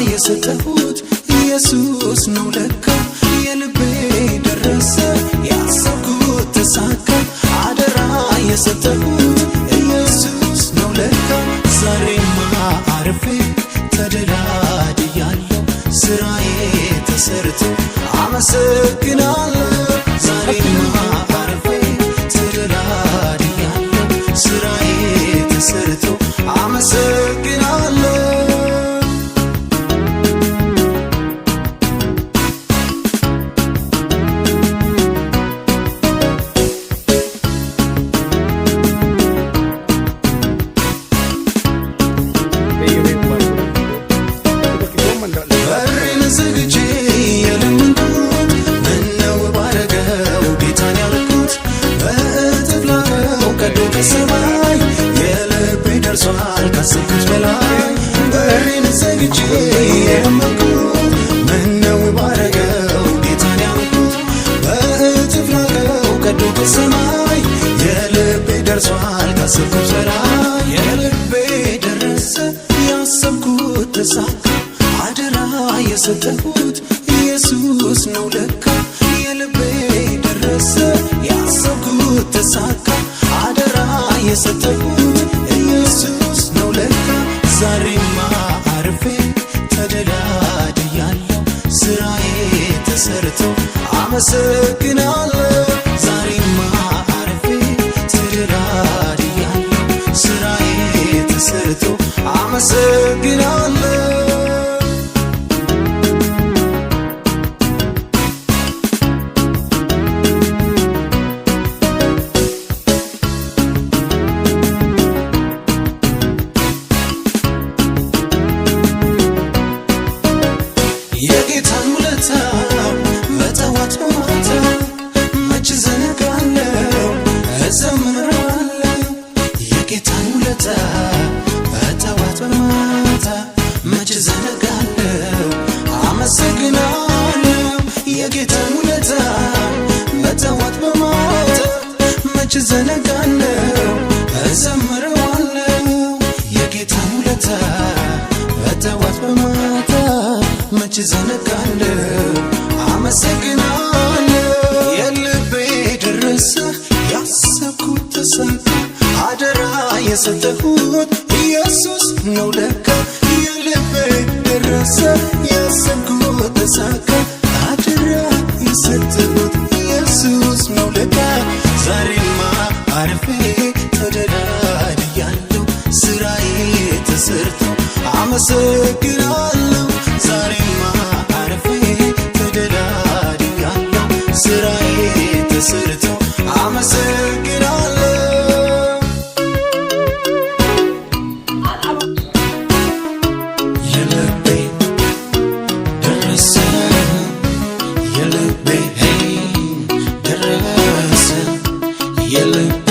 የሰጠሁት ኢየሱስ ነው ለካ የልቤ ደረሰ ያሰብኩት ተሳካ አደራ የሰጠሁት ኢየሱስ ነው ለካ ዛሬማ አርፌ ተደላድያለሁ ስራዬ ተሰርቶ አመሰግናለሁ ዛሬማ አርፌ ተደላድያለሁ ስራዬ ተሰርቶ አመሰግናለሁ ሰማይ የልቤ ደርሷል ካሰብኩት በላይ በሬን ዘግቼ የለመንኩት ምነው ባረገው ጌታን ያልኩት በእጥፍ ላከው ቀዶ ከሰማይ የልቤ ደርሷል ካሰብኩት በላይ የልቤ ደረሰ ያሰብኩት ተሳካ አደራ የሰጠሁት ኢየሱስ ነው ለካ የልቤ ደረሰ ያሰብኩት ተሳካ አደራ የሰጠሁት ኢየሱስ ነው ለካ ዛሬማ አርፌ ተደላድያለሁ ስራዬ ተሰርቶ አመሰግናለሁ ዛሬማ አርፌ ተደላድያለሁ ስራዬ ተሰርቶ አመሰግናለሁ የጌታን ውለታ በጠዋት በማታ መች ዘነጋለሁ እዘምራለሁ የጌታን ውለታ በጠዋት በማታ መች ዘነጋለሁ አመሰግናለሁ የጌታን ውለታ በጠዋት በማታ መች ዘነጋለሁ እዘምራለሁ የጌታን ውለታ በጠዋት በማታ መች ዘነጋለሁ አመሰግናለሁ የልቤ ደረሰ ያሰብኩት ተሳካ አደራ የሰጠሁት ኢየሱስ ነው ለካ የልቤ ደረሰ ያሰብኩት ተሳካ አደራ የሰጠሁት ኢየሱስ ነው ለካ ዛሬማ አርፌ ተደላድያለሁ ስራዬ ተሰርቶ አመሰግናለሁ ዛሬማ አርፌ ተደላድያለሁ ስራዬ ተሰርቶ አመሰግናለሁ የልቤ ደረሰ የልቤ ደረሰ የልቤ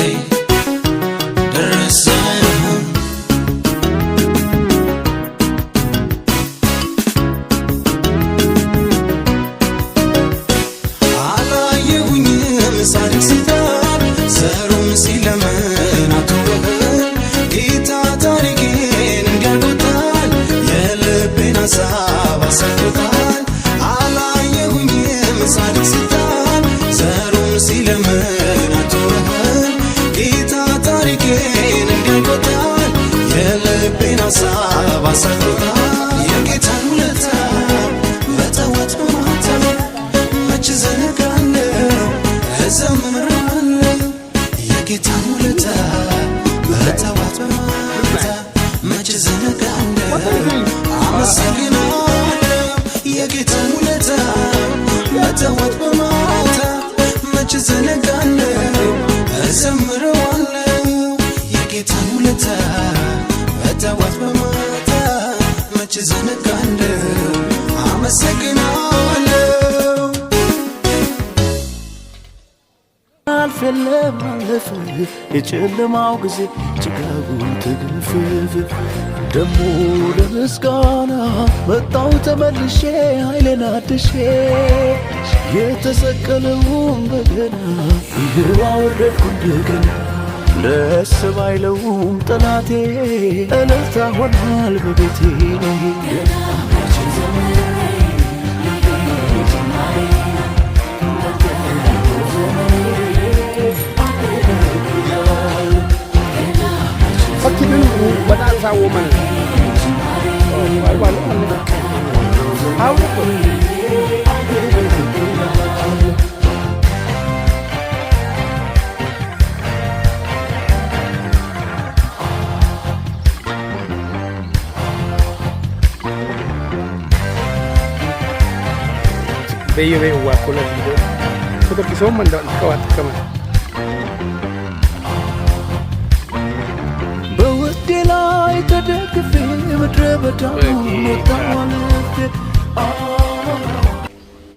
ደረሰ ጻድቅ ሲባል ዘሩም ሲለምን አትወህል ጌታ ታሪኬን እንዲያጎታል የልቤን ሐሳብ አሳክቶታል አላየሁኝም ጻድቅ ሲባል ዘሩም ሲለምን አትወህል ጌታ ታሪኬን እንዲያጎታል የልቤን ሐሳብ አሳክቶታል የጌታን ውለታ በጠዋት በማታ መች ዘነጋለሁ እዘምራለሁ የጌታን ውለታ በጠዋት በማታ መች ዘነጋለሁ አመሰግናለሁ የጌታን ውለታ በጠዋት በማታ መች ዘነጋለሁ እዘምራለሁ የጌታን ውለታ በጠዋት በማታ መች ዘነጋለሁ አመሰግናለሁ አልፈለም አለፈ የጨለማው ጊዜ ጭጋጉ ተገፈፈ ደሞ ለምስጋና መጣው ተመልሼ ኃይሌን አድሼ የተሰቀለውን በገና ይኸው አወረድኩ እንደገና ደስ ባይለውም ጠላቴ እልልታ ሆኗል በቤቴ woman. How? Veio o apolo video. Kita kisah mandor kawat kaman. በውዴ ላይ ተደግፌ ምድረ በዳውን ወጣሁ አልፌ